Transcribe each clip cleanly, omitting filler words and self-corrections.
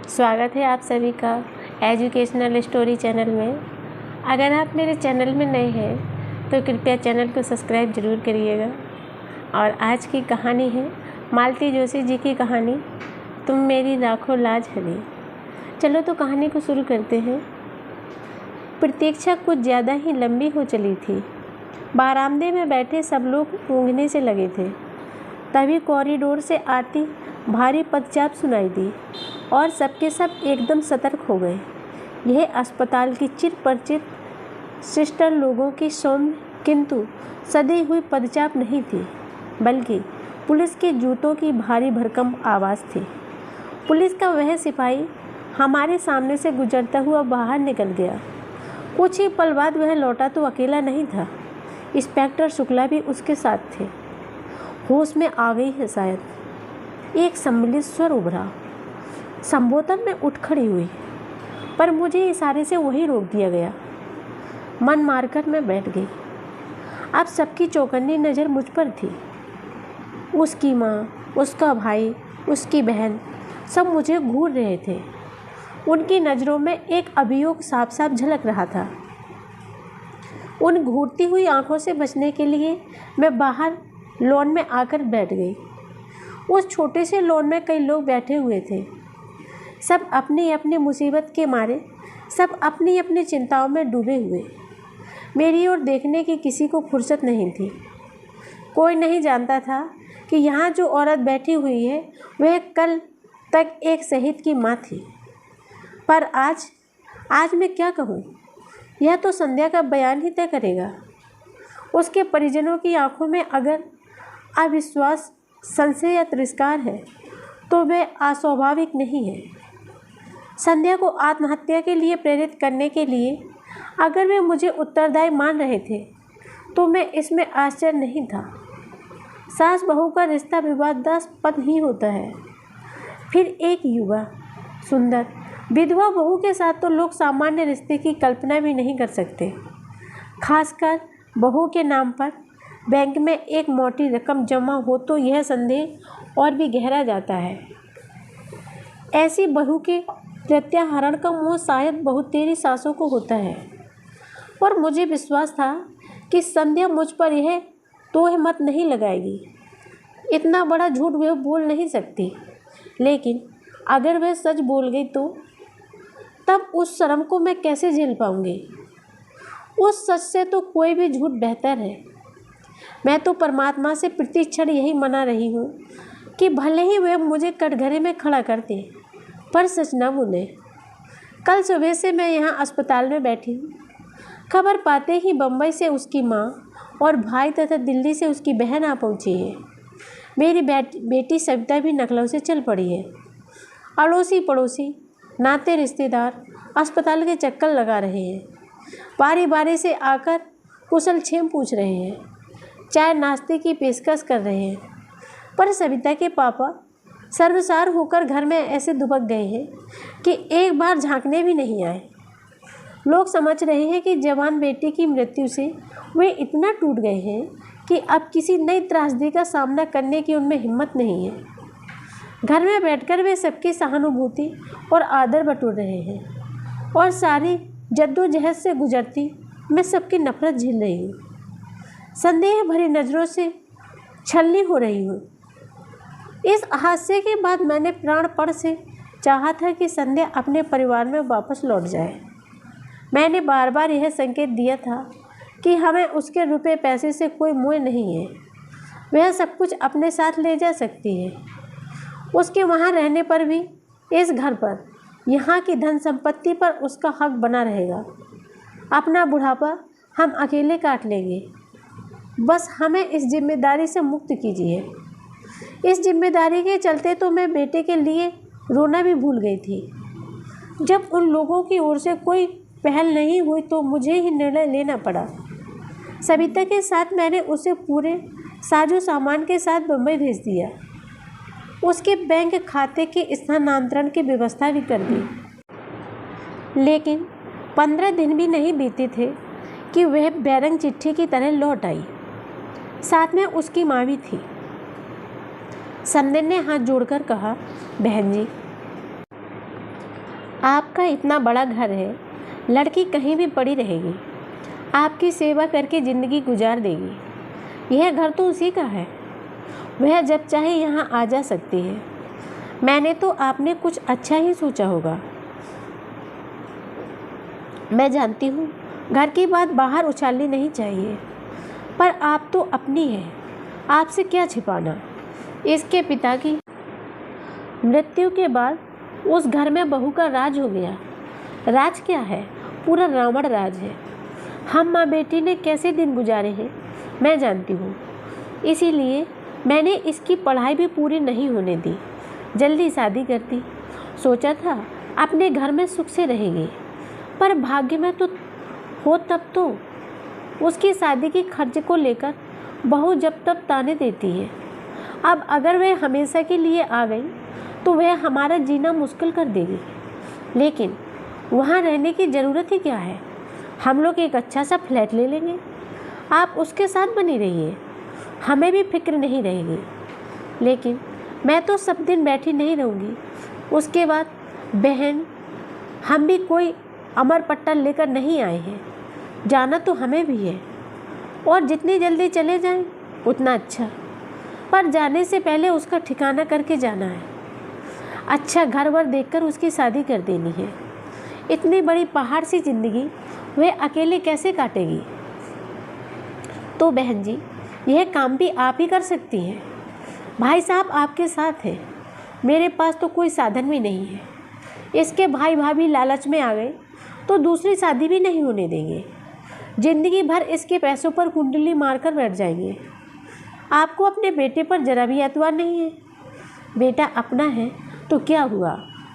स्वागत है आप सभी का एजुकेशनल स्टोरी चैनल में। अगर आप मेरे चैनल में नए हैं तो कृपया चैनल को सब्सक्राइब ज़रूर करिएगा। और आज की कहानी है मालती जोशी जी की कहानी, तुम मेरी राखो लाज हरी। चलो तो कहानी को शुरू करते हैं। प्रतीक्षा कुछ ज़्यादा ही लंबी हो चली थी। बारामदे में बैठे सब लोग ऊँघने से लगे थे। तभी कॉरिडोर से आती भारी पदचाप सुनाई दी और सबके सब एकदम सतर्क हो गए। यह अस्पताल की चिर परिचित सिस्टर लोगों की सौम्य किंतु सदी हुई पदचाप नहीं थी, बल्कि पुलिस के जूतों की भारी भरकम आवाज़ थी। पुलिस का वह सिपाही हमारे सामने से गुजरता हुआ बाहर निकल गया। कुछ ही पल बाद वह लौटा तो अकेला नहीं था, इंस्पेक्टर शुक्ला भी उसके साथ थे। होश में आ गई है शायद, एक सम्मिलित स्वर उभरा। संबोधन में उठ खड़ी हुई, पर मुझे इशारे से वहीं रोक दिया गया। मन मारकर मैं बैठ गई। अब सबकी चौकन्नी नज़र मुझ पर थी। उसकी माँ, उसका भाई, उसकी बहन सब मुझे घूर रहे थे। उनकी नज़रों में एक अभियोग साफ साफ झलक रहा था। उन घूरती हुई आंखों से बचने के लिए मैं बाहर लॉन में आकर बैठ गई। उस छोटे से लॉन में कई लोग बैठे हुए थे। सब अपनी अपनी मुसीबत के मारे, सब अपनी अपनी चिंताओं में डूबे हुए। मेरी ओर देखने की किसी को फुर्सत नहीं थी। कोई नहीं जानता था कि यहाँ जो औरत बैठी हुई है वह कल तक एक शहीद की माँ थी। पर आज मैं क्या कहूँ, यह तो संध्या का बयान ही तय करेगा। उसके परिजनों की आंखों में अगर अविश्वास, संशय या तिरस्कार है तो वह अस्वाभाविक नहीं है। संध्या को आत्महत्या के लिए प्रेरित करने के लिए अगर वे मुझे उत्तरदायी मान रहे थे तो मैं इसमें आश्चर्य नहीं था। सास बहू का रिश्ता विवादास्पद ही होता है। फिर एक युवा सुंदर विधवा बहू के साथ तो लोग सामान्य रिश्ते की कल्पना भी नहीं कर सकते। खासकर बहू के नाम पर बैंक में एक मोटी रकम जमा हो तो यह संदेह और भी गहरा जाता है। ऐसी बहू के प्रत्याहरण का मोह शायद बहुत तेरी सासों को होता है। और मुझे विश्वास था कि संध्या मुझ पर यह तोहमत नहीं लगाएगी। इतना बड़ा झूठ वह बोल नहीं सकती, लेकिन अगर वह सच बोल गई तो तब उस शर्म को मैं कैसे झेल पाऊंगी। उस सच से तो कोई भी झूठ बेहतर है। मैं तो परमात्मा से प्रति क्षण यही मना रही हूँ कि भले ही वह मुझे कटघरे में खड़ा करते, पर सच न बोले। कल सुबह से मैं यहाँ अस्पताल में बैठी हूँ। खबर पाते ही बम्बई से उसकी माँ और भाई तथा दिल्ली से उसकी बहन आ पहुँची है। मेरी बेटी सविता भी लखनऊ से चल पड़ी है। अड़ोसी पड़ोसी, नाते रिश्तेदार अस्पताल के चक्कर लगा रहे हैं। बारी बारी से आकर कुशल क्षेम पूछ रहे हैं, चाय नाश्ते की पेशकश कर रहे हैं। पर सविता के पापा सर्वसार होकर घर में ऐसे दुबक गए हैं कि एक बार झांकने भी नहीं आए। लोग समझ रहे हैं कि जवान बेटी की मृत्यु से वे इतना टूट गए हैं कि अब किसी नई त्रासदी का सामना करने की उनमें हिम्मत नहीं है। घर में बैठकर वे सबकी सहानुभूति और आदर बटोर रहे हैं और सारी जद्दोजहद से गुजरती मैं सबकी नफरत झेल रही हूँ। संदेह भरी नज़रों से छलनी हो रही हूँ। इस हादसे के बाद मैंने प्राणपण से चाहा था कि संध्या अपने परिवार में वापस लौट जाए। मैंने बार बार यह संकेत दिया था कि हमें उसके रुपए पैसे से कोई मोह नहीं है। वह सब कुछ अपने साथ ले जा सकती है। उसके वहाँ रहने पर भी इस घर पर, यहाँ की धन संपत्ति पर उसका हक बना रहेगा। अपना बुढ़ापा हम अकेले काट लेंगे। बस हमें इस जिम्मेदारी से मुक्त कीजिए। इस जिम्मेदारी के चलते तो मैं बेटे के लिए रोना भी भूल गई थी। जब उन लोगों की ओर से कोई पहल नहीं हुई तो मुझे ही निर्णय लेना पड़ा। सविता के साथ मैंने उसे पूरे साजो सामान के साथ बम्बई भेज दिया। उसके बैंक खाते के स्थानांतरण की व्यवस्था भी कर दी। लेकिन 15 दिन भी नहीं बीते थे कि वह बैरंग चिट्ठी की तरह लौट आई। साथ में उसकी माँ भी थी। संध्या ने हाथ जोड़कर कहा, बहन जी, आपका इतना बड़ा घर है, लड़की कहीं भी पड़ी रहेगी, आपकी सेवा करके ज़िंदगी गुजार देगी। यह घर तो उसी का है, वह जब चाहे यहाँ आ जा सकती है। मैंने तो आपने कुछ अच्छा ही सोचा होगा। मैं जानती हूँ घर की बात बाहर उछालनी नहीं चाहिए, पर आप तो अपनी है, आपसे क्या छिपाना। इसके पिता की मृत्यु के बाद उस घर में बहू का राज हो गया। राज क्या है, पूरा रावण राज है। हम माँ बेटी ने कैसे दिन गुजारे हैं मैं जानती हूँ, इसीलिए मैंने इसकी पढ़ाई भी पूरी नहीं होने दी, जल्दी शादी कर दी। सोचा था अपने घर में सुख से रहेगी, पर भाग्य में तो हो तब तो। उसकी शादी के खर्च को लेकर बहू जब तब ताने देती है। अब अगर वह हमेशा के लिए आ गई तो वह हमारा जीना मुश्किल कर देगी। लेकिन वहाँ रहने की ज़रूरत ही क्या है, हम लोग एक अच्छा सा फ्लैट ले लेंगे। आप उसके साथ बनी रहिए, हमें भी फिक्र नहीं रहेगी। लेकिन मैं तो सब दिन बैठी नहीं रहूँगी। उसके बाद बहन, हम भी कोई अमर पट्टा लेकर नहीं आए हैं, जाना तो हमें भी है, और जितनी जल्दी चले जाएं उतना अच्छा। पर जाने से पहले उसका ठिकाना करके जाना है। अच्छा घर वर देखकर उसकी शादी कर देनी है। इतनी बड़ी पहाड़ सी ज़िंदगी वह अकेले कैसे काटेगी। तो बहन जी, यह काम भी आप ही कर सकती हैं। भाई साहब आपके साथ हैं, मेरे पास तो कोई साधन भी नहीं है। इसके भाई भाभी लालच में आ गए तो दूसरी शादी भी नहीं होने देंगे। ज़िंदगी भर इसके पैसों पर कुंडली मारकर बैठ जाएंगे। आपको अपने बेटे पर जरा भी एतबार नहीं है। बेटा अपना है तो क्या हुआ,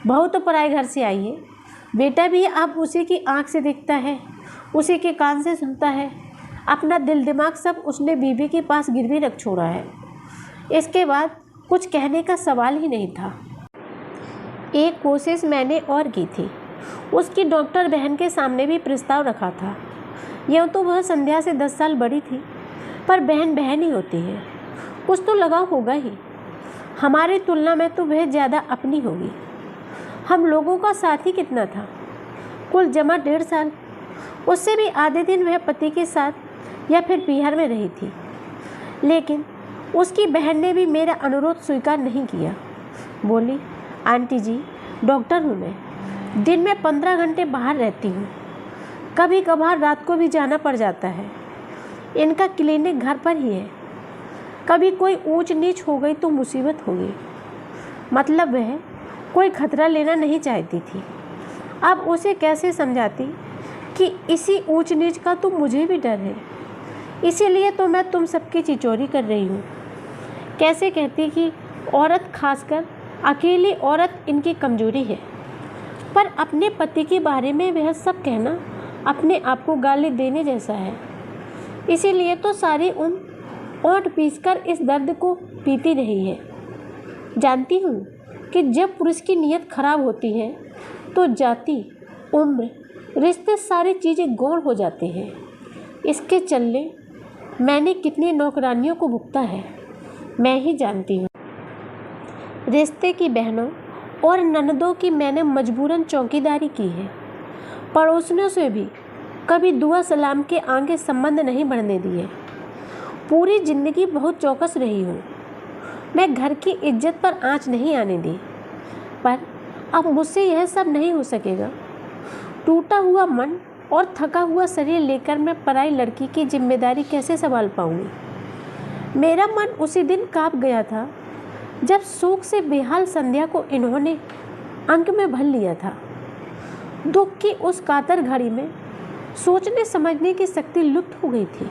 बहू तो पराए घर से आई है। बेटा भी अब उसी की आंख से दिखता है, उसी के कान से सुनता है। अपना दिल दिमाग सब उसने बीवी के पास गिरवी रख छोड़ा है। इसके बाद कुछ कहने का सवाल ही नहीं था। एक कोशिश मैंने और की थी, उसकी डॉक्टर बहन के सामने भी प्रस्ताव रखा था। यूँ तो वह संध्या से 10 साल बड़ी थी, पर बहन बहन ही होती है, कुछ तो लगाव होगा ही। हमारी तुलना में तो वह ज़्यादा अपनी होगी। हम लोगों का साथ ही कितना था, कुल जमा 1.5 साल। उससे भी आधे दिन वह पति के साथ या फिर पीहर में रही थी। लेकिन उसकी बहन ने भी मेरा अनुरोध स्वीकार नहीं किया। बोली, आंटी जी डॉक्टर हूँ मैं, दिन में 15 घंटे बाहर रहती हूँ, कभी कभार रात को भी जाना पड़ जाता है। इनका क्लिनिक घर पर ही है, कभी कोई ऊंच नीच हो गई तो मुसीबत होगी। मतलब वह कोई खतरा लेना नहीं चाहती थी। अब उसे कैसे समझाती कि इसी ऊंच नीच का तो मुझे भी डर है, इसीलिए तो मैं तुम सबकी चिचोरी कर रही हूँ। कैसे कहती कि औरत, खासकर अकेली औरत, इनकी कमजोरी है। पर अपने पति के बारे में वह सब कहना अपने आप को गाली देने जैसा है। इसीलिए तो सारी उम्र ओंठ पीसकर इस दर्द को पीती रही है। जानती हूँ कि जब पुरुष की नीयत खराब होती है तो जाति, उम्र, रिश्ते, सारी चीज़ें गौण हो जाते हैं। इसके चलने मैंने कितनी नौकरानियों को भुगता है मैं ही जानती हूँ। रिश्ते की बहनों और ननदों की मैंने मजबूरन चौकीदारी की है। पड़ोसियों से भी कभी दुआ सलाम के आगे संबंध नहीं बढ़ने दिए। पूरी ज़िंदगी बहुत चौकस रही हूँ। मैं घर की इज्जत पर आँच नहीं आने दी, पर अब मुझसे यह सब नहीं हो सकेगा। टूटा हुआ मन और थका हुआ शरीर लेकर मैं पराई लड़की की जिम्मेदारी कैसे संभाल पाऊँगी। मेरा मन उसी दिन काँप गया था जब शोक से बेहाल संध्या को इन्होंने अंक में भर लिया था। दुख की उस कातर घड़ी में सोचने समझने की शक्ति लुप्त हो गई थी।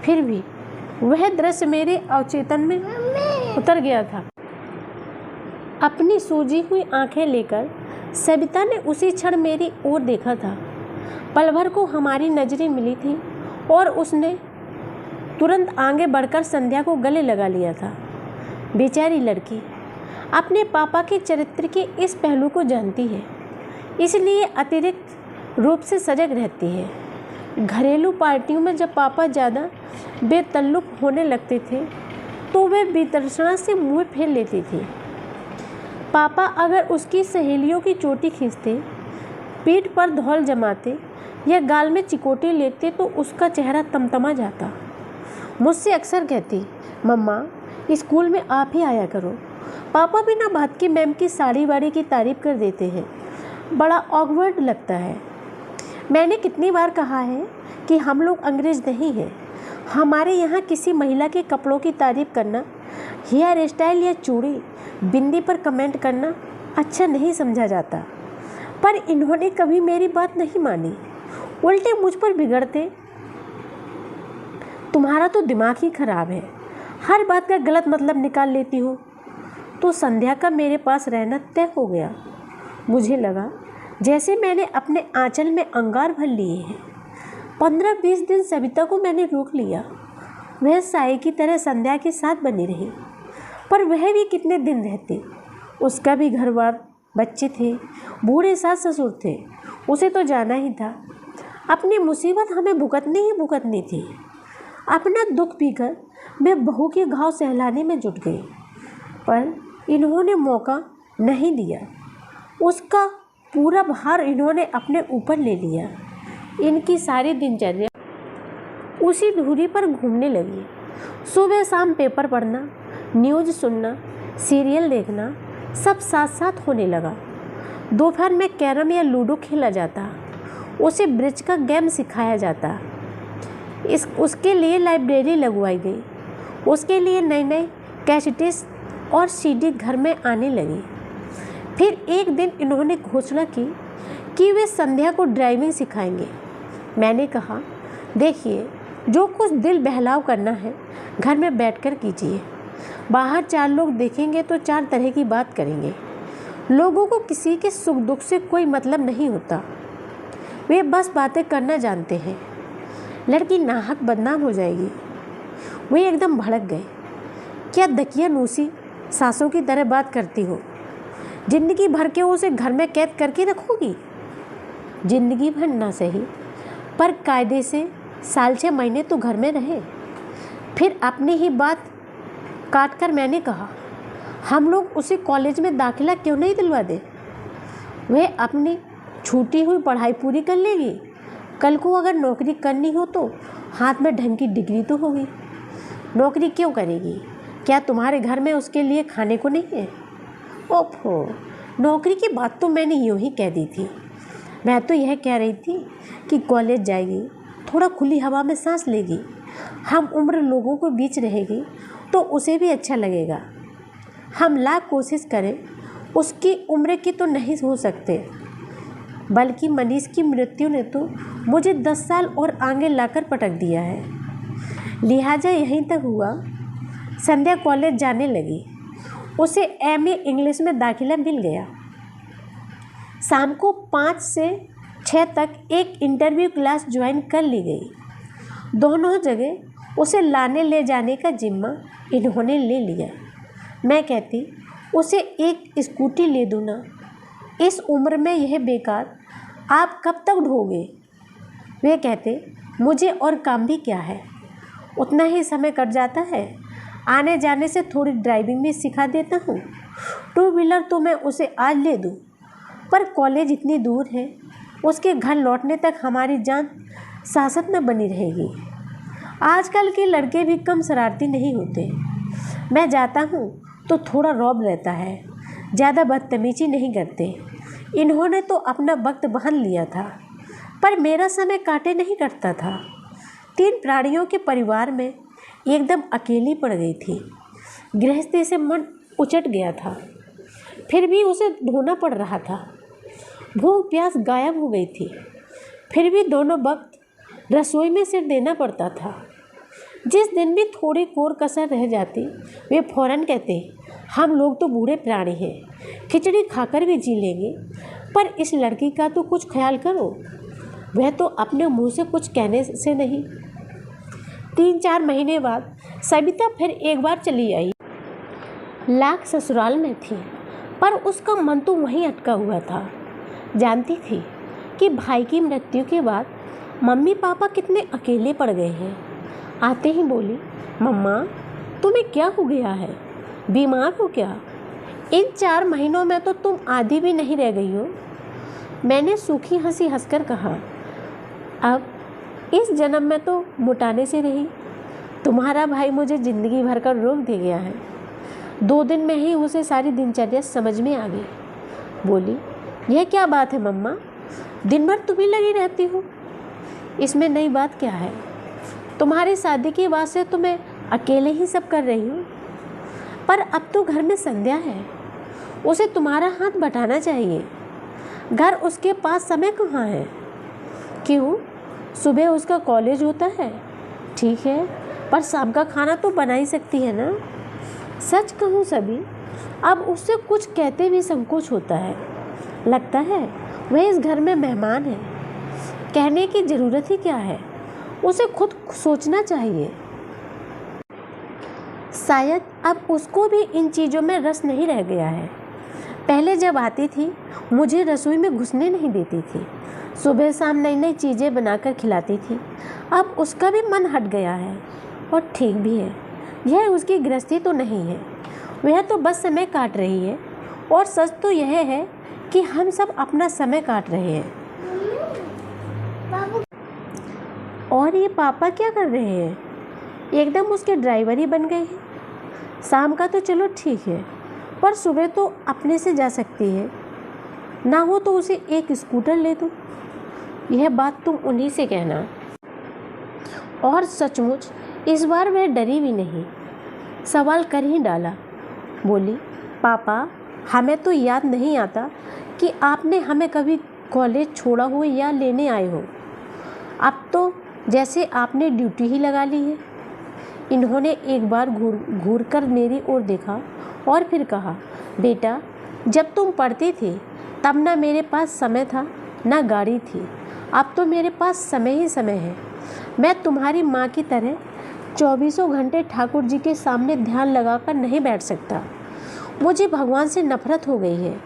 फिर भी वह दृश्य मेरे अवचेतन में उतर गया था। अपनी सूजी हुई आंखें लेकर सविता ने उसी क्षण मेरी ओर देखा था। पल भर को हमारी नजरें मिली थी और उसने तुरंत आगे बढ़कर संध्या को गले लगा लिया था। बेचारी लड़की अपने पापा के चरित्र के इस पहलू को जानती है, इसलिए अतिरिक्त रूप से सजग रहती है। घरेलू पार्टियों में जब पापा ज़्यादा बेतल्लुक होने लगते थे तो वे वितर्षणा से मुँह फेर लेती थी। पापा अगर उसकी सहेलियों की चोटी खींचते, पीठ पर धौल जमाते या गाल में चिकोटी लेते तो उसका चेहरा तमतमा जाता। मुझसे अक्सर कहती, मम्मा स्कूल में आप ही आया करो। पापा बिना बात के मैम की साड़ी वाड़ी की तारीफ़ कर देते हैं, बड़ा ऑकवर्ड लगता है। मैंने कितनी बार कहा है कि हम लोग अंग्रेज़ नहीं हैं। हमारे यहाँ किसी महिला के कपड़ों की तारीफ़ करना, हेयर स्टाइल या चूड़ी बिंदी पर कमेंट करना अच्छा नहीं समझा जाता। पर इन्होंने कभी मेरी बात नहीं मानी, उल्टे मुझ पर बिगड़ते। तुम्हारा तो दिमाग ही खराब है, हर बात का गलत मतलब निकाल लेती हो। तो संध्या का मेरे पास रहना तय हो गया। मुझे लगा जैसे मैंने अपने आंचल में अंगार भर लिए हैं। 15-20 दिन सविता को मैंने रोक लिया। वह साई की तरह संध्या के साथ बनी रही, पर वह भी कितने दिन रहती। उसका भी घर बार, बच्चे थे, बूढ़े सास ससुर थे, उसे तो जाना ही था। अपनी मुसीबत हमें भुगतनी थी। अपना दुख पीकर मैं बहू के घाव सहलाने में जुट गई, पर इन्होंने मौका नहीं दिया। उसका पूरा भार इन्होंने अपने ऊपर ले लिया। इनकी सारी दिनचर्या उसी धुरी पर घूमने लगी। सुबह शाम पेपर पढ़ना, न्यूज़ सुनना, सीरियल देखना सब साथ साथ होने लगा। दोपहर में कैरम या लूडो खेला जाता, उसे ब्रिज का गेम सिखाया जाता। उसके लिए लाइब्रेरी लगवाई गई। उसके लिए नई नई कैसेट्स और सीडी घर में आने लगी। फिर एक दिन इन्होंने घोषणा की कि वे संध्या को ड्राइविंग सिखाएंगे। मैंने कहा, देखिए, जो कुछ दिल बहलाव करना है घर में बैठकर कीजिए। बाहर 4 लोग देखेंगे तो 4 तरह की बात करेंगे। लोगों को किसी के सुख दुख से कोई मतलब नहीं होता, वे बस बातें करना जानते हैं। लड़की नाहक बदनाम हो जाएगी। वे एकदम भड़क गए। क्या दकियानूसी सासों की तरह बात करती हो? जिंदगी भर के उसे घर में कैद करके रखोगी? जिंदगी भर ना सही, पर कायदे से साल 6 महीने तो घर में रहे। फिर अपनी ही बात काट कर मैंने कहा, हम लोग उसे कॉलेज में दाखिला क्यों नहीं दिलवा दे? वह अपनी छूटी हुई पढ़ाई पूरी कर लेगी। कल को अगर नौकरी करनी हो तो हाथ में ढंग की डिग्री तो होगी। नौकरी क्यों करेगी? क्या तुम्हारे घर में उसके लिए खाने को नहीं है? ओफो, नौकरी की बात तो मैंने यूँ ही कह दी थी। मैं तो यह कह रही थी कि कॉलेज जाएगी, थोड़ा खुली हवा में सांस लेगी, हम उम्र लोगों के बीच रहेगी तो उसे भी अच्छा लगेगा। हम लाख कोशिश करें, उसकी उम्र की तो नहीं हो सकते। बल्कि मनीष की मृत्यु ने तो मुझे 10 साल और आगे लाकर पटक दिया है। लिहाजा यहीं तक हुआ। संध्या कॉलेज जाने लगी। उसे एमए इंग्लिश में दाखिला मिल गया। शाम को 5 से 6 तक एक इंटरव्यू क्लास ज्वाइन कर ली गई। दोनों जगह उसे लाने ले जाने का जिम्मा इन्होंने ले लिया। मैं कहती, उसे एक स्कूटी ले दूँ ना, इस उम्र में यह बेकार, आप कब तक ढोगे? वे कहते, मुझे और काम भी क्या है, उतना ही समय कट जाता है। आने जाने से थोड़ी ड्राइविंग भी सिखा देता हूँ। 2 व्हीलर तो मैं उसे आज ले दूँ, पर कॉलेज इतनी दूर है, उसके घर लौटने तक हमारी जान सासत में बनी रहेगी। आजकल के लड़के भी कम शरारती नहीं होते। मैं जाता हूँ तो थोड़ा रौब रहता है, ज़्यादा बदतमीजी नहीं करते। इन्होंने तो अपना वक्त बांध लिया था, पर मेरा समय काटे नहीं कटता था। 3 प्राणियों के परिवार में एकदम अकेली पड़ गई थी। गृहस्थी से मन उचट गया था, फिर भी उसे ढूंढना पड़ रहा था। भूख प्यास गायब हो गई थी, फिर भी दोनों वक्त रसोई में सिर देना पड़ता था। जिस दिन भी थोड़ी कोर कसर रह जाती, वे फौरन कहते, हम लोग तो बूढ़े प्राणी हैं, खिचड़ी खाकर भी जी लेंगे, पर इस लड़की का तो कुछ ख्याल करो, वह तो अपने मुंह से कुछ कहने से नहीं। 3-4 महीने बाद सविता फिर एक बार चली आई। लाख ससुराल में थी, पर उसका मन तो वहीं अटका हुआ था। जानती थी कि भाई की मृत्यु के बाद मम्मी पापा कितने अकेले पड़ गए हैं। आते ही बोली, मम्मा तुम्हें क्या हो गया है, बीमार हो क्या? इन 4 महीनों में तो तुम आधी भी नहीं रह गई हो। मैंने सूखी हंसी हंसकर कहा, अब इस जन्म में तो मुटाने से रही। तुम्हारा भाई मुझे ज़िंदगी भर का रोक दे गया है। 2 दिन में ही उसे सारी दिनचर्या समझ में आ गई। बोली, यह क्या बात है मम्मा, दिन भर तुम ही लगी रहती हो। इसमें नई बात क्या है? तुम्हारी शादी के बाद से तो मैं अकेले ही सब कर रही हूँ। पर अब तो घर में संध्या है, उसे तुम्हारा हाथ बटाना चाहिए। घर उसके पास समय कहाँ है? क्यों, सुबह उसका कॉलेज होता है, ठीक है, पर शाम का खाना तो बना ही सकती है ना। सच कहूँ सभी, अब उससे कुछ कहते भी संकोच होता है। लगता है वह इस घर में मेहमान है। कहने की ज़रूरत ही क्या है, उसे खुद सोचना चाहिए। शायद अब उसको भी इन चीज़ों में रस नहीं रह गया है। पहले जब आती थी मुझे रसोई में घुसने नहीं देती थी, सुबह शाम नई नई चीज़ें बनाकर खिलाती थी। अब उसका भी मन हट गया है, और ठीक भी है। यह उसकी गृहस्थी तो नहीं है, वह तो बस समय काट रही है। और सच तो यह है कि हम सब अपना समय काट रहे हैं। और ये पापा क्या कर रहे हैं? एकदम उसके ड्राइवर ही बन गए हैं। शाम का तो चलो ठीक है, पर सुबह तो अपने से जा सकती है। ना हो तो उसे एक स्कूटर ले दो। यह बात तुम उन्हीं से कहना। और सचमुच इस बार वह डरी भी नहीं, सवाल कर ही डाला। बोली, पापा, हमें तो याद नहीं आता कि आपने हमें कभी कॉलेज छोड़ा हो या लेने आए हो। अब तो जैसे आपने ड्यूटी ही लगा ली है। इन्होंने एक बार घूर कर मेरी ओर देखा और फिर कहा, बेटा, जब तुम पढ़ती थी तब ना मेरे पास समय था ना गाड़ी थी। अब तो मेरे पास समय ही समय है। मैं तुम्हारी माँ की तरह 24 घंटे ठाकुर जी के सामने ध्यान लगाकर नहीं बैठ सकता। मुझे भगवान से नफरत हो गई है।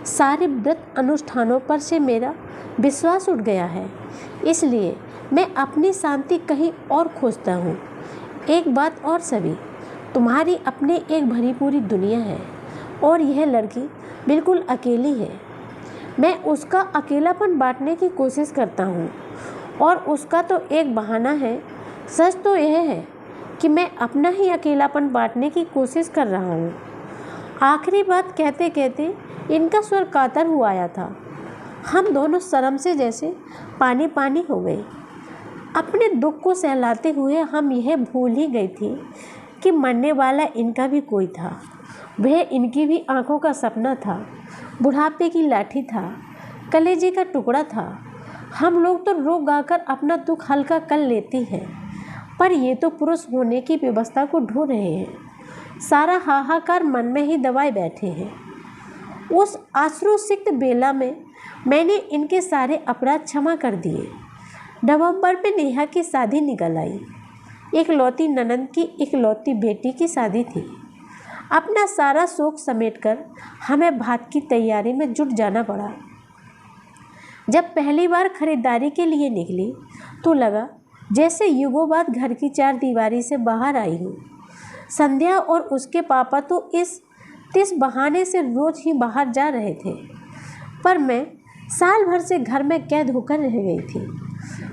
सारे व्रत अनुष्ठानों पर से मेरा विश्वास उठ गया है। इसलिए मैं अपनी शांति कहीं और खोजता हूँ। एक बात और सभी, तुम्हारी अपनी एक भरी पूरी दुनिया है और यह लड़की बिल्कुल अकेली है। मैं उसका अकेलापन बांटने की कोशिश करता हूँ और उसका तो एक बहाना है। सच तो यह है कि मैं अपना ही अकेलापन बांटने की कोशिश कर रहा हूँ। आखिरी बात कहते कहते इनका स्वर कातर हुआ आया था। हम दोनों शर्म से जैसे पानी पानी हो गए। अपने दुख को सहलाते हुए हम यह भूल ही गई थी कि मरने वाला इनका भी कोई था। वह इनकी भी आंखों का सपना था, बुढ़ापे की लाठी था, कलेजे का टुकड़ा था। हम लोग तो रो गाकर अपना दुख हल्का कर लेते हैं, पर ये तो पुरुष होने की व्यवस्था को ढूंढ रहे हैं। सारा हाहाकार मन में ही दबाए बैठे हैं। उस आश्रुसिक्त बेला में मैंने इनके सारे अपराध क्षमा कर दिए। नवंबर में नेहा की शादी निकल आई। इकलौती ननंद की इकलौती बेटी की शादी थी। अपना सारा शौक समेटकर हमें भात की तैयारी में जुट जाना पड़ा। जब पहली बार खरीदारी के लिए निकली तो लगा जैसे युगों बाद घर की 4 दीवारी से बाहर आई हूँ। संध्या और उसके पापा तो इस बहाने से रोज ही बाहर जा रहे थे, पर मैं साल भर से घर में कैद होकर रह गई थी।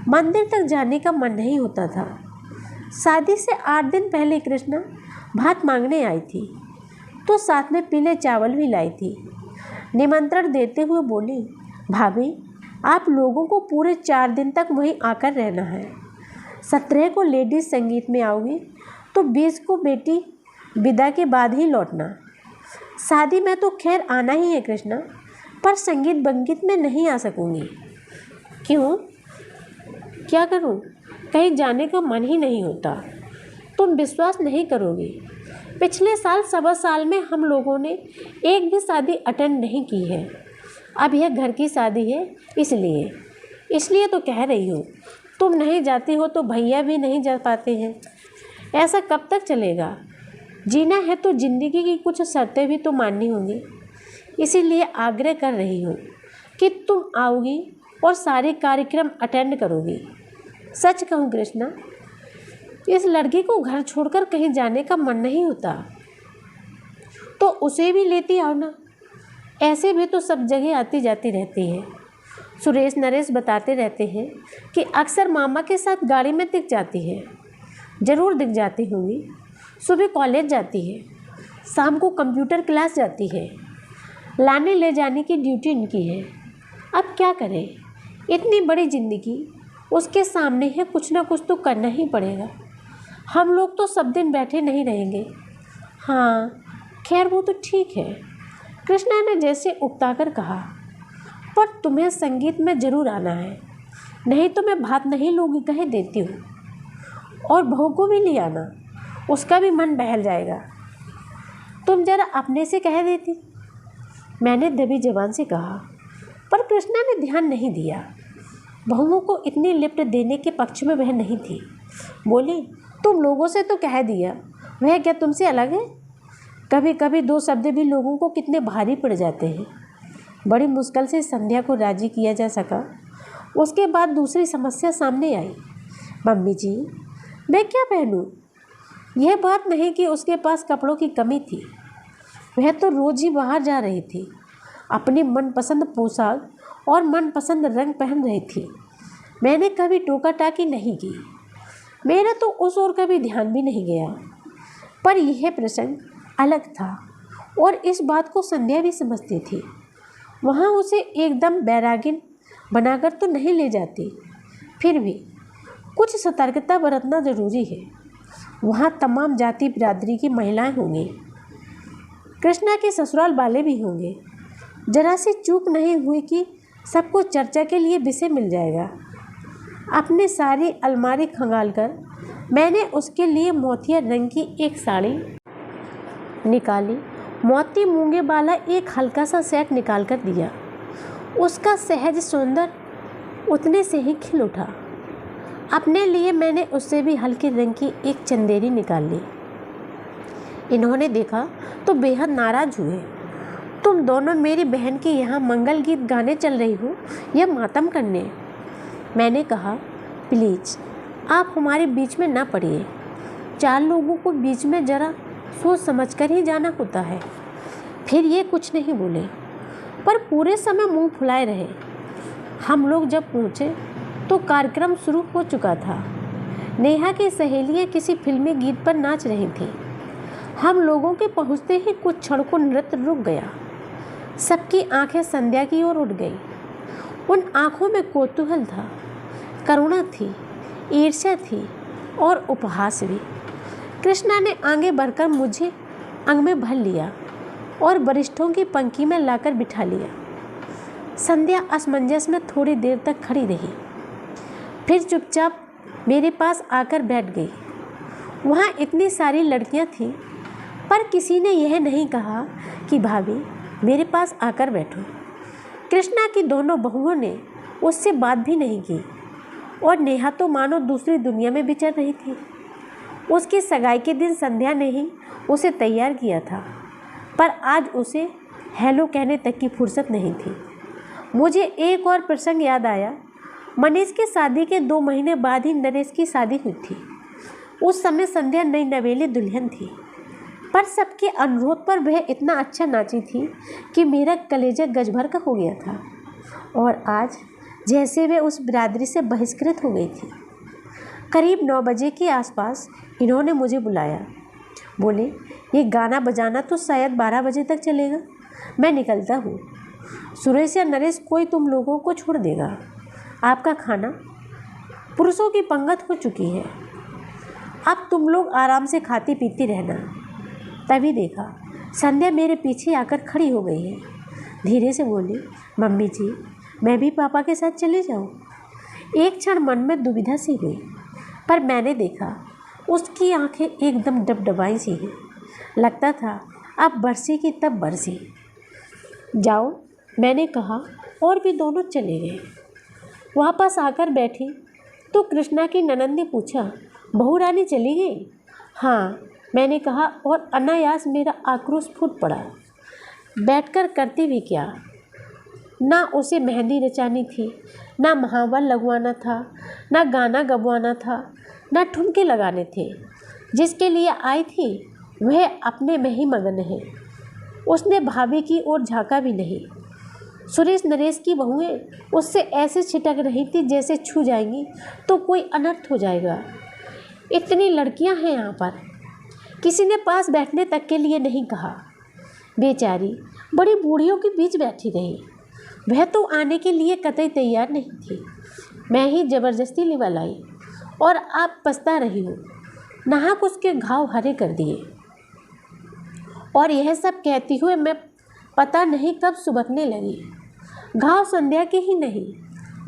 मंदिर तक जाने का मन नहीं होता था। शादी से 8 दिन पहले कृष्णा भात मांगने आई थी तो साथ में पीले चावल भी लाई थी। निमंत्रण देते हुए बोली, भाभी, आप लोगों को पूरे 4 दिन तक वहीं आकर रहना है। 17 को लेडीज संगीत में आओगी तो 20 को बेटी विदा के बाद ही लौटना। शादी में तो खैर आना ही है कृष्णा, पर संगीत बंगीत में नहीं आ सकूंगी। क्यों? क्या करूं? कहीं जाने का मन ही नहीं होता। तुम विश्वास नहीं करोगे, पिछले साल 1.25 साल में हम लोगों ने एक भी शादी अटेंड नहीं की है। अब यह घर की शादी है, इसलिए तो कह रही हूँ। तुम नहीं जाती हो तो भैया भी नहीं जा पाते हैं। ऐसा कब तक चलेगा? जीना है तो ज़िंदगी की कुछ शर्तें भी तो माननी होंगी। इसीलिए आग्रह कर रही हूँ कि तुम आओगी और सारे कार्यक्रम अटेंड करोगी। सच कहूँ कृष्णा, इस लड़की को घर छोड़कर कहीं जाने का मन नहीं होता। तो उसे भी लेती आओ ना, ऐसे भी तो सब जगह आती जाती रहती है। सुरेश नरेश बताते रहते हैं कि अक्सर मामा के साथ गाड़ी में दिख जाती है। ज़रूर दिख जाती होंगी। सुबह कॉलेज जाती है, शाम को कंप्यूटर क्लास जाती है। लाने ले जाने की ड्यूटी इनकी है। अब क्या करें, इतनी बड़ी ज़िंदगी उसके सामने है, कुछ ना कुछ तो करना ही पड़ेगा। हम लोग तो सब दिन बैठे नहीं रहेंगे। हाँ खैर वो तो ठीक है, कृष्णा ने जैसे उकताकर कहा, पर तुम्हें संगीत में ज़रूर आना है, नहीं तो मैं भात नहीं लूँगी कहे देती हूँ। और बहू को भी ले आना, उसका भी मन बहल जाएगा। तुम जरा अपने से कह देती, मैंने दबी जबान से कहा, पर कृष्णा ने ध्यान नहीं दिया। बहुओं को इतनी लिफ्ट देने के पक्ष में वह नहीं थी। बोली, तुम लोगों से तो कह दिया, वह क्या तुमसे अलग है? कभी कभी दो शब्द भी लोगों को कितने भारी पड़ जाते हैं। बड़ी मुश्किल से संध्या को राजी किया जा सका। उसके बाद दूसरी समस्या सामने आई। मम्मी जी, मैं क्या पहनूं? यह बात नहीं कि उसके पास कपड़ों की कमी थी, वह तो रोज़ ही बाहर जा रही थी, अपनी मनपसंद पोशाक और मनपसंद रंग पहन रही थी। मैंने कभी टोका टाकी नहीं की, मेरा तो उस ओर कभी ध्यान भी नहीं गया। पर यह प्रसंग अलग था और इस बात को संध्या भी समझती थी। वहाँ उसे एकदम बैरागिन बनाकर तो नहीं ले जाती, फिर भी कुछ सतर्कता बरतना ज़रूरी है। वहाँ तमाम जाति बिरादरी की महिलाएं होंगी, कृष्णा के ससुराल वाले भी होंगे। जरा सी चूक नहीं हुई कि सबको चर्चा के लिए विषय मिल जाएगा। अपनी सारी अलमारी खंगालकर मैंने उसके लिए मोतिया रंग की एक साड़ी निकाली। मोती मूंगे वाला एक हल्का सा सेट निकाल कर दिया। उसका सहज सौंदर्य उतने से ही खिल उठा। अपने लिए मैंने उससे भी हल्के रंग की एक चंदेरी निकाल ली। इन्होंने देखा तो बेहद नाराज हुए। तुम दोनों मेरी बहन के यहाँ मंगल गीत गाने चल रही हो या मातम करने? मैंने कहा, प्लीज़ आप हमारे बीच में ना पड़िए। 4 लोगों को बीच में ज़रा सोच समझ कर ही जाना होता है। फिर ये कुछ नहीं बोले, पर पूरे समय मुंह फुलाए रहे। हम लोग जब पहुँचे तो कार्यक्रम शुरू हो चुका था। नेहा की सहेलियाँ किसी फिल्मी गीत पर नाच रही थीं। हम लोगों के पहुँचते ही कुछ क्षण को नृत्य रुक गया। सबकी आंखें संध्या की ओर उठ गई। उन आंखों में कौतूहल था, करुणा थी, ईर्ष्या थी और उपहास भी। कृष्णा ने आगे बढ़कर मुझे अंग में भर लिया और वरिष्ठों की पंक्ति में लाकर बिठा लिया। संध्या असमंजस में थोड़ी देर तक खड़ी रही, फिर चुपचाप मेरे पास आकर बैठ गई। वहाँ इतनी सारी लड़कियाँ थीं, पर किसी ने यह नहीं कहा कि भाभी मेरे पास आकर बैठो। कृष्णा की दोनों बहुओं ने उससे बात भी नहीं की और नेहा तो मानो दूसरी दुनिया में विचर रही थी। उसकी सगाई के दिन संध्या ने ही उसे तैयार किया था, पर आज उसे हेलो कहने तक की फुर्सत नहीं थी। मुझे एक और प्रसंग याद आया। मनीष की शादी के 2 महीने बाद ही नरेश की शादी हुई थी। उस समय संध्या नई नवेली दुल्हन थी, पर सबके अनुरोध पर वह इतना अच्छा नाची थी कि मेरा कलेजा गजभर का हो गया था। और आज जैसे वह उस बिरादरी से बहिष्कृत हो गई थी। करीब 9 बजे के आसपास इन्होंने मुझे बुलाया। बोले, ये गाना बजाना तो शायद 12 बजे तक चलेगा, मैं निकलता हूँ। सुरेश या नरेश कोई तुम लोगों को छोड़ देगा। आपका खाना पुरुषों की पंगत हो चुकी है, अब तुम लोग आराम से खाती पीती रहना। तभी देखा संध्या मेरे पीछे आकर खड़ी हो गई है। धीरे से बोली, मम्मी जी मैं भी पापा के साथ चले जाऊँ? एक क्षण मन में दुविधा सी हुई, पर मैंने देखा उसकी आंखें एकदम डबडबाई सी हैं। लगता था अब बरसी की तब बरसी। जाओ, मैंने कहा और भी दोनों चले गए। वापस आकर बैठी तो कृष्णा की ननद ने पूछा, बहू रानी चली गई? हाँ, मैंने कहा और अनायास मेरा आक्रोश फूट पड़ा। बैठकर करती भी क्या? ना उसे मेहंदी रचानी थी, ना महावर लगवाना था, ना गाना गवाना था, ना ठुमके लगाने थे। जिसके लिए आई थी वह अपने में ही मगन है। उसने भाभी की ओर झाँका भी नहीं। सुरेश नरेश की बहुएं उससे ऐसे छिटक रही थी जैसे छू जाएंगी तो कोई अनर्थ हो जाएगा। इतनी लड़कियां हैं यहाँ पर, किसी ने पास बैठने तक के लिए नहीं कहा। बेचारी बड़ी बूढ़ियों के बीच बैठी रही। वह तो आने के लिए कतई तैयार नहीं थी। मैं ही ज़बरदस्ती लिवा लाई और आप पछता रही हो। नाहक उसके घाव हरे कर दिए। और यह सब कहती हुए मैं पता नहीं कब सुबकने लगी। घाव संध्या के ही नहीं,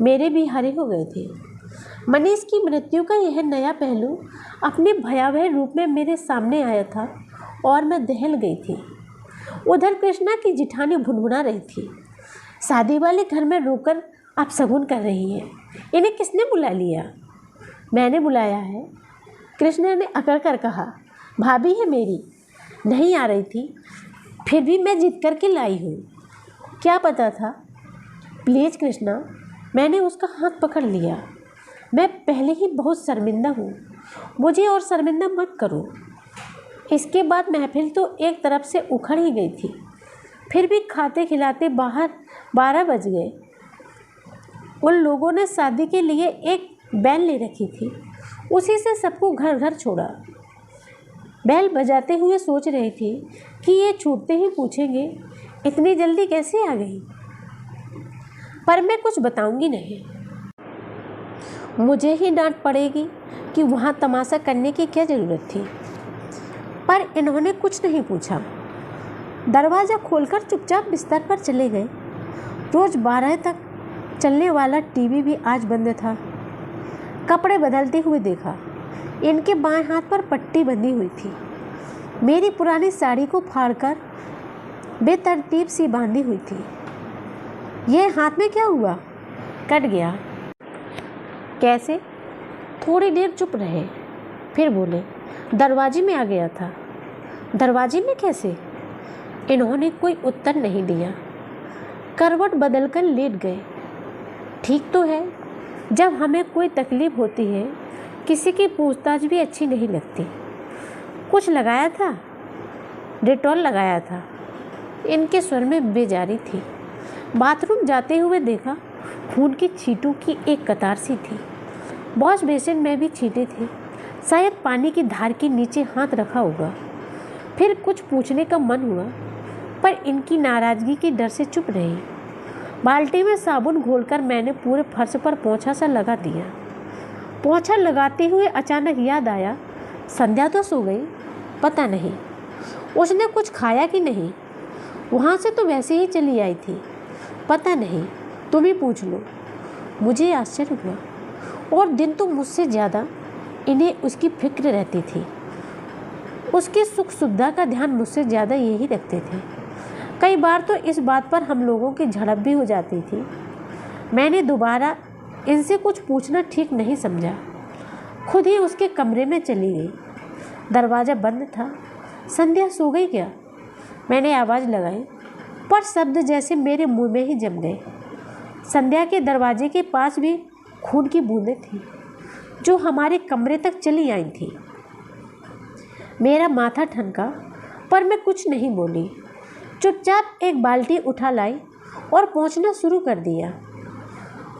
मेरे भी हरे हो गए थे। मनीष की मृत्यु का यह नया पहलू अपने भयावह रूप में मेरे सामने आया था और मैं दहल गई थी। उधर कृष्णा की जिठानी भुनभुना रही थी। शादी वाले घर में रोकर आप शगुन कर रही हैं। इन्हें किसने बुला लिया? मैंने बुलाया है, कृष्णा ने अकड़ कर कहा। भाभी है मेरी, नहीं आ रही थी, फिर भी मैं जिद करके लाई हूँ। क्या पता था? प्लीज़ कृष्णा, मैंने उसका हाथ पकड़ लिया। मैं पहले ही बहुत शर्मिंदा हूँ, मुझे और शर्मिंदा मत करो। इसके बाद महफिल तो एक तरफ से उखड़ ही गई थी। फिर भी खाते खिलाते बाहर 12 बज गए। उन लोगों ने शादी के लिए एक बैल ले रखी थी, उसी से सबको घर घर छोड़ा। बैल बजाते हुए सोच रही थी कि ये छूटते ही पूछेंगे इतनी जल्दी कैसे आ गई। पर मैं कुछ बताऊंगी नहीं, मुझे ही डांट पड़ेगी कि वहाँ तमाशा करने की क्या ज़रूरत थी। पर इन्होंने कुछ नहीं पूछा। दरवाज़ा खोलकर चुपचाप बिस्तर पर चले गए। रोज़ 12 तक चलने वाला टीवी भी आज बंद था। कपड़े बदलते हुए देखा, इनके बाएं हाथ पर पट्टी बंधी हुई थी। मेरी पुरानी साड़ी को फाड़कर बेतरतीब सी बांधी हुई थी। यह हाथ में क्या हुआ? कट गया। कैसे? थोड़ी देर चुप रहे, फिर बोले, दरवाजे में आ गया था। दरवाजे में कैसे? इन्होंने कोई उत्तर नहीं दिया। करवट बदलकर लेट गए। ठीक तो है, जब हमें कोई तकलीफ होती है किसी की पूछताछ भी अच्छी नहीं लगती। कुछ लगाया था? डेटॉल लगाया था। इनके स्वर में बेजारी थी। बाथरूम जाते हुए देखा, खून की छींटों की एक कतार सी थी। वॉश बेसिन में भी छींटे थे। शायद पानी की धार के नीचे हाथ रखा होगा। फिर कुछ पूछने का मन हुआ, पर इनकी नाराज़गी के डर से चुप रही। बाल्टी में साबुन घोलकर मैंने पूरे फर्श पर पोंछा सा लगा दिया। पोंछा लगाते हुए अचानक याद आया, संध्या तो सो गई। पता नहीं उसने कुछ खाया कि नहीं। वहाँ से तो वैसे ही चली आई थी। पता नहीं, तुम ही पूछ लो। मुझे आश्चर्य हुआ, और दिन तो मुझसे ज़्यादा इन्हें उसकी फिक्र रहती थी। उसके सुख सुविधा का ध्यान मुझसे ज़्यादा यही रखते थे। कई बार तो इस बात पर हम लोगों की झड़प भी हो जाती थी। मैंने दोबारा इनसे कुछ पूछना ठीक नहीं समझा। खुद ही उसके कमरे में चली गई। दरवाज़ा बंद था। संध्या सो गई क्या? मैंने आवाज़ लगाई, पर शब्द जैसे मेरे मुंह में ही जम गए। संध्या के दरवाजे के पास भी खून की बूंदें थीं, जो हमारे कमरे तक चली आई थी। मेरा माथा ठनका, पर मैं कुछ नहीं बोली। चुपचाप एक बाल्टी उठा लाई और पोंछना शुरू कर दिया।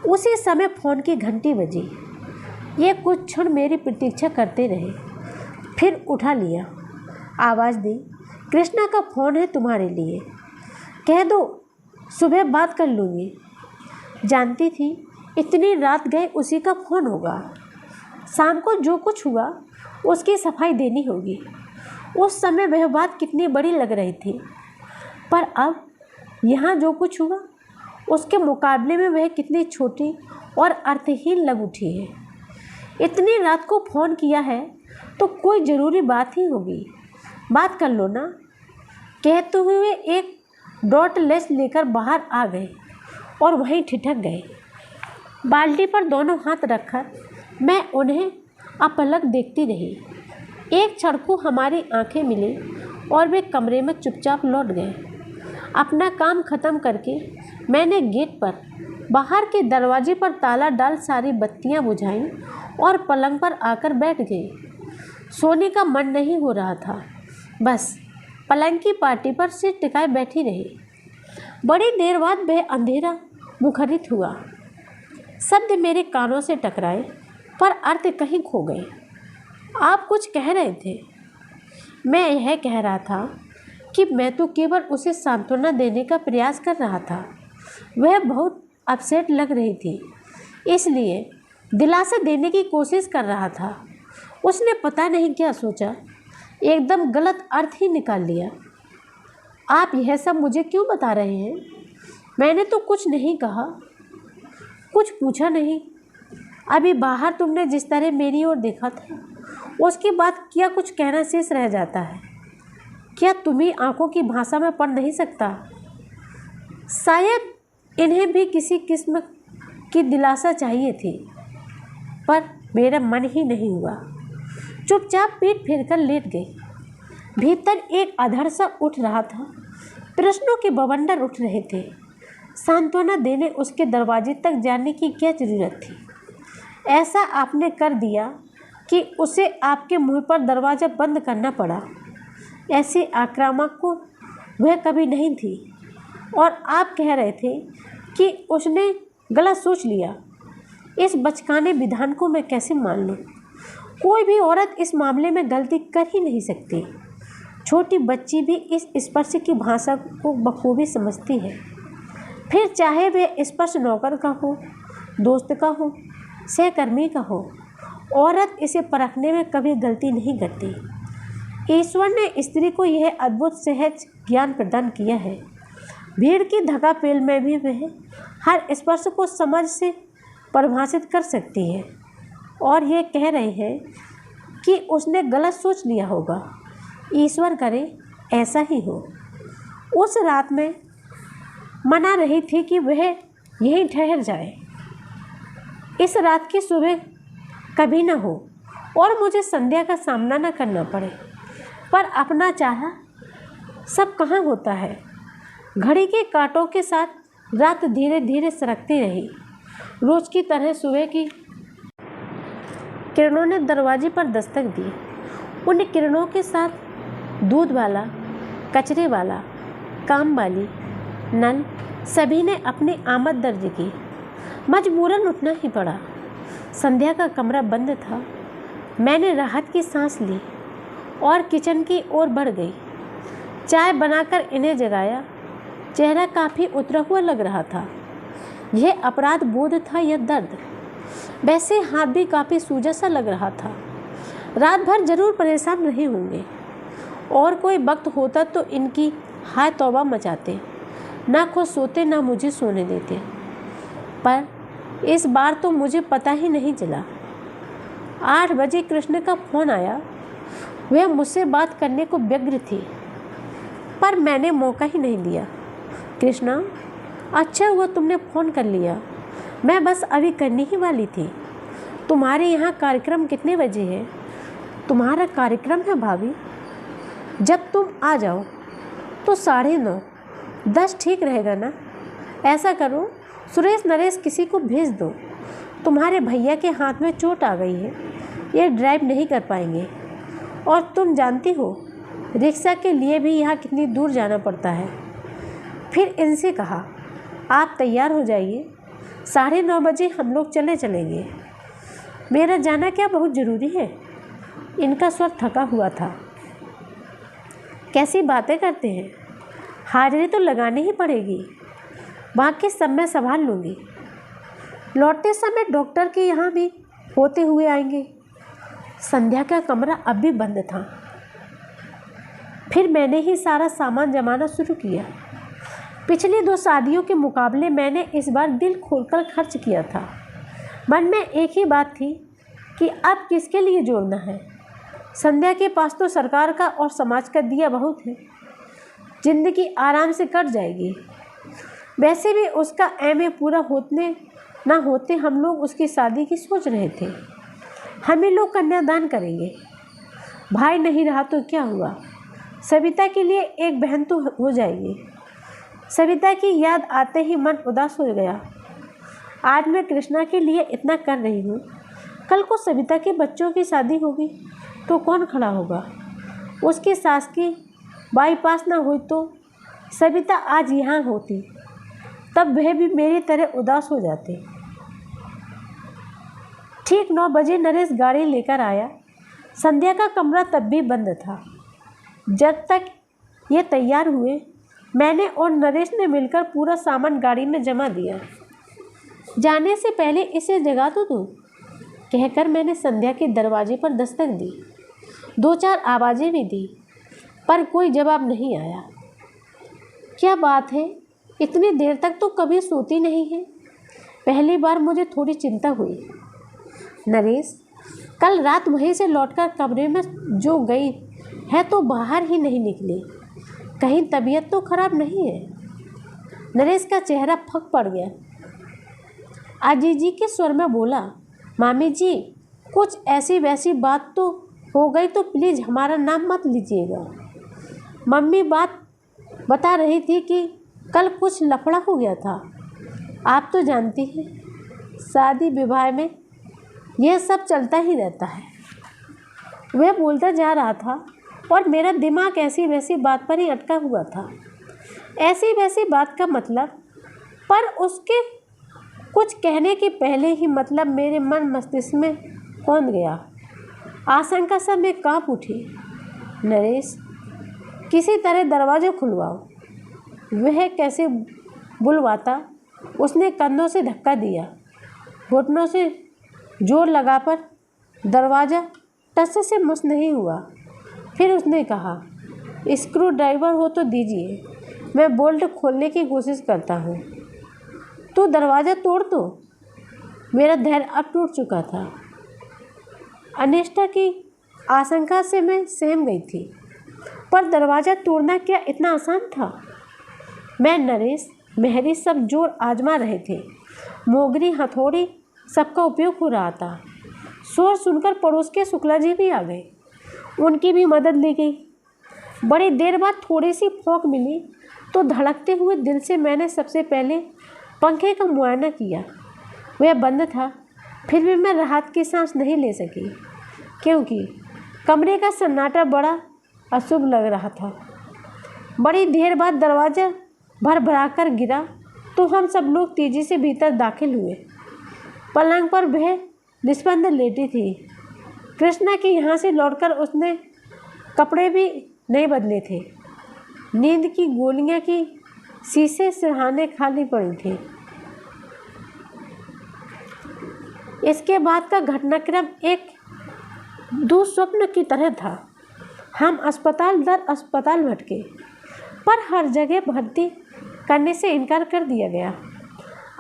उसी समय फ़ोन की घंटी बजी। ये कुछ क्षण मेरी प्रतीक्षा करते रहे, फिर उठा लिया। आवाज़ दी, कृष्णा का फ़ोन है तुम्हारे लिए। कह दो सुबह बात कर लूँगी। जानती थी इतनी रात गए उसी का फ़ोन होगा। शाम को जो कुछ हुआ उसकी सफाई देनी होगी। उस समय वह बात कितनी बड़ी लग रही थी, पर अब यहाँ जो कुछ हुआ उसके मुकाबले में वह कितनी छोटी और अर्थहीन लग उठी है। इतनी रात को फ़ोन किया है तो कोई ज़रूरी बात ही होगी। बात कर लो ना। कहते हुए एक डॉट लेस लेकर बाहर आ गए और वहीं ठिठक गए। बाल्टी पर दोनों हाथ रखकर मैं उन्हें अपलक देखती रही। एक क्षण को हमारी आंखें मिली और वे कमरे में चुपचाप लौट गए। अपना काम ख़त्म करके मैंने गेट पर बाहर के दरवाजे पर ताला डाल सारी बत्तियां बुझाईं और पलंग पर आकर बैठ गई। सोने का मन नहीं हो रहा था, बस पलंग की पार्टी पर सिर टिकाए बैठी रही। बड़ी देर बाद वह अंधेरा मुखरित हुआ। शब्द मेरे कानों से टकराए पर अर्थ कहीं खो गए। आप कुछ कह रहे थे? मैं यह कह रहा था कि मैं तो केवल उसे सांत्वना देने का प्रयास कर रहा था। वह बहुत अपसेट लग रही थी, इसलिए दिलासा देने की कोशिश कर रहा था। उसने पता नहीं क्या सोचा, एकदम गलत अर्थ ही निकाल लिया। आप यह सब मुझे क्यों बता रहे हैं? मैंने तो कुछ नहीं कहा, कुछ पूछा नहीं। अभी बाहर तुमने जिस तरह मेरी ओर देखा था, उसके बाद क्या कुछ कहना शेष रह जाता है? क्या तुम्हें आंखों की भाषा में पढ़ नहीं सकता? शायद इन्हें भी किसी किस्म की दिलासा चाहिए थी, पर मेरा मन ही नहीं हुआ। चुपचाप पीठ फेरकर लेट गई। भीतर एक अधर सा उठ रहा था। प्रश्नों के बवंडर उठ रहे थे। सांत्वना देने उसके दरवाजे तक जाने की क्या जरूरत थी? ऐसा आपने कर दिया कि उसे आपके मुंह पर दरवाज़ा बंद करना पड़ा। ऐसी आक्रामक को वह कभी नहीं थी। और आप कह रहे थे कि उसने गलत सोच लिया। इस बचकाने विधान को मैं कैसे मान लूँ? कोई भी औरत इस मामले में गलती कर ही नहीं सकती। छोटी बच्ची भी इस स्पर्श की भाषा को बखूबी समझती है। फिर चाहे वह स्पर्श नौकर का हो, दोस्त का हो, सहकर्मी का हो, औरत इसे परखने में कभी गलती नहीं करती। ईश्वर ने स्त्री को यह अद्भुत सहज ज्ञान प्रदान किया है। भीड़ की धक्कापेल में भी वह हर स्पर्श को समझ से परिभाषित कर सकती है। और ये कह रहे हैं कि उसने गलत सोच लिया होगा। ईश्वर करे ऐसा ही हो। उस रात में मना रही थी कि वह यहीं ठहर जाए, इस रात की सुबह कभी न हो और मुझे संध्या का सामना न करना पड़े। पर अपना चाहा सब कहाँ होता है। घड़ी के कांटों के साथ रात धीरे धीरे सरकती रही। रोज की तरह सुबह की किरणों ने दरवाजे पर दस्तक दी। उन किरणों के साथ दूध वाला, कचरे वाला, काम वाली, नल सभी ने अपनी आमद दर्ज की। मजबूरन उठना ही पड़ा। संध्या का कमरा बंद था। मैंने राहत की सांस ली और किचन की ओर बढ़ गई। चाय बनाकर इन्हें जगाया। चेहरा काफ़ी उतरा हुआ लग रहा था। यह अपराध बोध था या दर्द? वैसे हाथ भी काफ़ी सूजा सा लग रहा था। रात भर जरूर परेशान रहे होंगे। और कोई वक्त होता तो इनकी हाय तौबा मचाते, ना खुद सोते ना मुझे सोने देते। पर इस बार तो मुझे पता ही नहीं चला। 8 बजे कृष्ण का फ़ोन आया। वह मुझसे बात करने को व्यग्र थी, पर मैंने मौका ही नहीं दिया। कृष्णा, अच्छा हुआ तुमने फ़ोन कर लिया। मैं बस अभी करनी ही वाली थी। तुम्हारे यहाँ कार्यक्रम कितने बजे है? तुम्हारा कार्यक्रम है भाभी? जब तुम आ जाओ तो 9:30, 10 ठीक रहेगा ना? ऐसा करो, सुरेश नरेश किसी को भेज दो। तुम्हारे भैया के हाथ में चोट आ गई है, ये ड्राइव नहीं कर पाएंगे। और तुम जानती हो रिक्शा के लिए भी यहाँ कितनी दूर जाना पड़ता है। फिर इनसे कहा, आप तैयार हो जाइए, 9:30 बजे हम लोग चलेंगे। मेरा जाना क्या बहुत ज़रूरी है? इनका स्वर थका हुआ था। कैसी बातें करते हैं? हाजिरी तो लगानी ही पड़ेगी। बाकी सब मैं संभाल लूँगी। लौटते समय डॉक्टर के यहाँ भी होते हुए आएंगे। संध्या का कमरा अब भी बंद था। फिर मैंने ही सारा सामान जमाना शुरू किया। पिछली 2 शादियों के मुकाबले मैंने इस बार दिल खोलकर खर्च किया था। मन में एक ही बात थी कि अब किसके लिए जोड़ना है। संध्या के पास तो सरकार का और समाज का दिया बहुत है। जिंदगी आराम से कट जाएगी। वैसे भी उसका एमए पूरा होने ना होते हम लोग उसकी शादी की सोच रहे थे। हम ही लोग कन्यादान करेंगे। भाई नहीं रहा तो क्या हुआ, सविता के लिए एक बहन तो हो जाएगी। सविता की याद आते ही मन उदास हो गया। आज मैं कृष्णा के लिए इतना कर रही हूँ, कल को सविता के बच्चों की शादी होगी तो कौन खड़ा होगा? उसकी सास की बाईपास ना हुई तो सविता आज यहाँ होती, तब वह भी मेरी तरह उदास हो जाती। ठीक 9 बजे नरेश गाड़ी लेकर आया। संध्या का कमरा तब भी बंद था। जब तक ये तैयार हुए, मैंने और नरेश ने मिलकर पूरा सामान गाड़ी में जमा दिया। जाने से पहले इसे जगा तो दूँ, कहकर मैंने संध्या के दरवाजे पर दस्तक दी। 2-4 आवाज़ें भी दी, पर कोई जवाब नहीं आया। क्या बात है, इतनी देर तक तो कभी सोती नहीं है। पहली बार मुझे थोड़ी चिंता हुई। नरेश कल रात वहीं से लौटकर कमरे में जो गई है तो बाहर ही नहीं निकली। कहीं तबीयत तो खराब नहीं है? नरेश का चेहरा फक पड़ गया। आजीजी के स्वर में बोला, मामी जी, कुछ ऐसी वैसी बात तो हो गई तो प्लीज़ हमारा नाम मत लीजिएगा। मम्मी बात बता रही थी कि कल कुछ लफड़ा हो गया था। आप तो जानती हैं, शादी विवाह में यह सब चलता ही रहता है। वह बोलता जा रहा था और मेरा दिमाग ऐसी वैसी बात पर ही अटका हुआ था। ऐसी वैसी बात का मतलब, पर उसके कुछ कहने के पहले ही मतलब मेरे मन मस्तिष्क में कौंध गया। आशंका से मैं काँप उठी। नरेश, किसी तरह दरवाज़ा खुलवाओ। वह कैसे बुलवाता। उसने कंधों से धक्का दिया। घुटनों से जोर लगाकर दरवाज़ा टस से मुस नहीं हुआ। फिर उसने कहा, स्क्रू ड्राइवर हो तो दीजिए, मैं बोल्ट खोलने की कोशिश करता हूँ। तो दरवाज़ा तोड़ दो। मेरा धैर्य अब टूट चुका था। अनिष्टा की आशंका से मैं सहम गई थी, पर दरवाज़ा तोड़ना क्या इतना आसान था? मैं, नरेश, मेहरी सब जोर आजमा रहे थे। मोगरी, हथौड़ी सबका उपयोग हो रहा था। शोर सुनकर पड़ोस के शुक्ला जी भी आ गए। उनकी भी मदद ली गई। बड़ी देर बाद थोड़ी सी फौक मिली तो धड़कते हुए दिल से मैंने सबसे पहले पंखे का मुआयना किया। वह बंद था, फिर भी मैं राहत की सांस नहीं ले सकी, क्योंकि कमरे का सन्नाटा बड़ा अशुभ लग रहा था। बड़ी देर बाद दरवाज़ा भरभरा कर गिरा तो हम सब लोग तेज़ी से भीतर दाखिल हुए। पलंग पर वह निस्पंद लेटी थी। कृष्णा के यहाँ से लौटकर उसने कपड़े भी नहीं बदले थे। नींद की गोलियाँ की शीशे सिरहाने खाली पड़ी थी। इसके बाद का घटनाक्रम एक दुस्वप्न की तरह था। हम अस्पताल दर अस्पताल भटके, पर हर जगह भर्ती करने से इनकार कर दिया गया।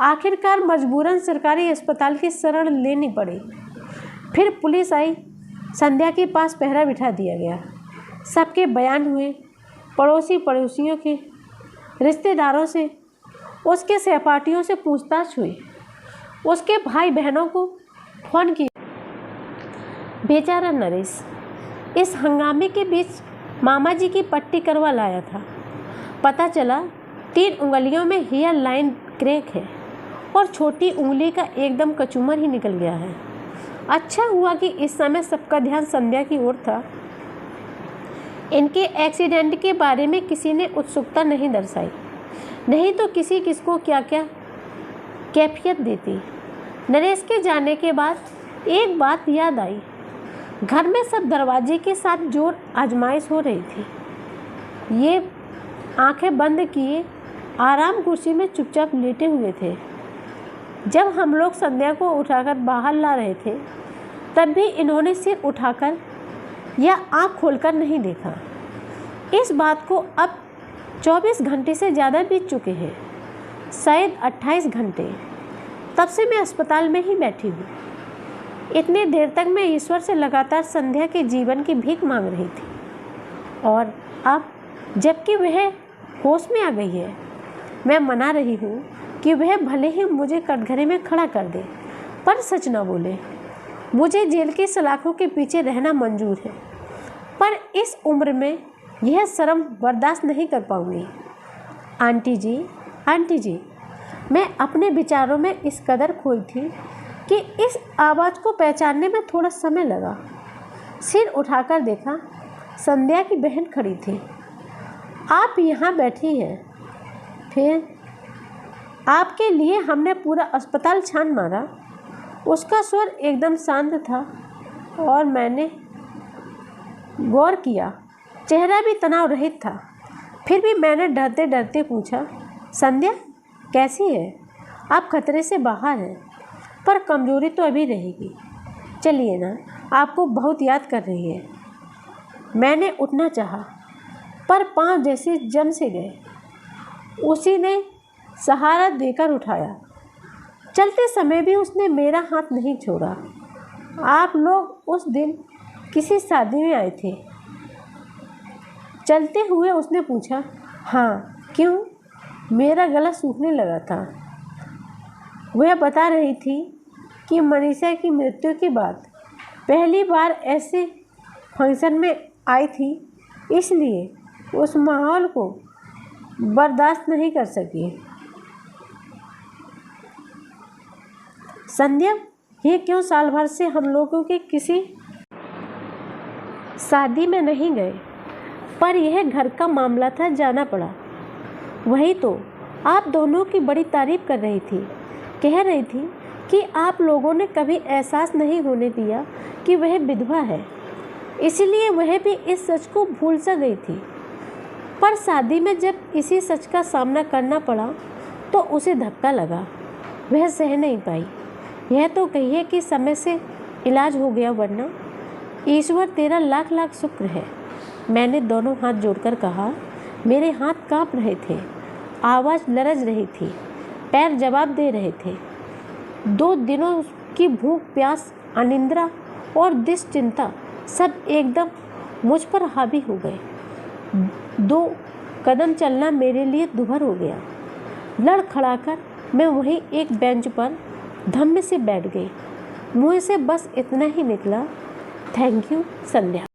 आखिरकार मजबूरन सरकारी अस्पताल की शरण लेनी पड़ी। फिर पुलिस आई, संध्या के पास पहरा बिठा दिया गया। सबके बयान हुए। पड़ोसियों के, रिश्तेदारों से, उसके सहपाठियों से पूछताछ हुई। उसके भाई बहनों को फ़ोन किया। बेचारा नरेश इस हंगामे के बीच मामा जी की पट्टी करवा लाया था। पता चला 3 उंगलियों में हेयर लाइन क्रैक है और छोटी उंगली का एकदम कचूमर ही निकल गया है। अच्छा हुआ कि इस समय सबका ध्यान संध्या की ओर था। इनके एक्सीडेंट के बारे में किसी ने उत्सुकता नहीं दर्शाई, नहीं तो किसको क्या क्या कैफियत देती। नरेश के जाने के बाद एक बात याद आई। घर में सब दरवाजे के साथ जोर आजमाइश हो रही थी। ये आंखें बंद किए आराम कुर्सी में चुपचाप लेटे हुए थे। जब हम लोग संध्या को उठाकर बाहर ला रहे थे, तब भी इन्होंने सिर उठाकर या आँख खोलकर नहीं देखा। इस बात को अब 24 घंटे से ज़्यादा बीत चुके हैं, शायद 28 घंटे। तब से मैं अस्पताल में ही बैठी हूँ। इतनी देर तक मैं ईश्वर से लगातार संध्या के जीवन की भीख मांग रही थी, और अब जबकि वह होश में आ गई है, मैं मना रही हूँ कि वह भले ही मुझे कटघरे में खड़ा कर दे, पर सच ना बोले। मुझे जेल की सलाखों के पीछे रहना मंजूर है, पर इस उम्र में यह शर्म बर्दाश्त नहीं कर पाऊँगी। आंटी जी, मैं अपने विचारों में इस कदर खोई थी कि इस आवाज़ को पहचानने में थोड़ा समय लगा। सिर उठाकर देखा, संध्या की बहन खड़ी थी। आप यहाँ बैठी हैं, फिर आपके लिए हमने पूरा अस्पताल छान मारा। उसका स्वर एकदम शांत था और मैंने गौर किया, चेहरा भी तनाव रहित था। फिर भी मैंने डरते डरते पूछा, संध्या कैसी है? आप खतरे से बाहर हैं, पर कमजोरी तो अभी रहेगी। चलिए ना, आपको बहुत याद कर रही है। मैंने उठना चाहा, पर पांव जैसे जम से गए। उसी ने सहारा देकर उठाया। चलते समय भी उसने मेरा हाथ नहीं छोड़ा। आप लोग उस दिन किसी शादी में आए थे? चलते हुए उसने पूछा। हाँ, क्यों? मेरा गला सूखने लगा था। वह बता रही थी कि मनीषा की मृत्यु के बाद पहली बार ऐसे फंक्शन में आई थी, इसलिए उस माहौल को बर्दाश्त नहीं कर सकी। संध्या, ये क्यों साल भर से हम लोगों के किसी शादी में नहीं गए? पर यह घर का मामला था, जाना पड़ा। वही तो आप दोनों की बड़ी तारीफ कर रही थी। कह रही थी कि आप लोगों ने कभी एहसास नहीं होने दिया कि वह विधवा है, इसलिए वह भी इस सच को भूल सा गई थी। पर शादी में जब इसी सच का सामना करना पड़ा तो उसे धक्का लगा। वह सह नहीं पाई। यह तो कहिए कि समय से इलाज हो गया, वरना ईश्वर तेरा लाख लाख शुक्र है। मैंने दोनों हाथ जोड़कर कहा। मेरे हाथ कांप रहे थे, आवाज़ लरज रही थी, पैर जवाब दे रहे थे। 2 दिनों की भूख प्यास, अनिद्रा और दुश्चिंता सब एकदम मुझ पर हावी हो गए। 2 कदम चलना मेरे लिए दुभर हो गया। लड़खड़ाकर मैं वहीं एक बेंच पर धम्म से बैठ गई। मुँह से बस इतना ही निकला, थैंक यू संध्या।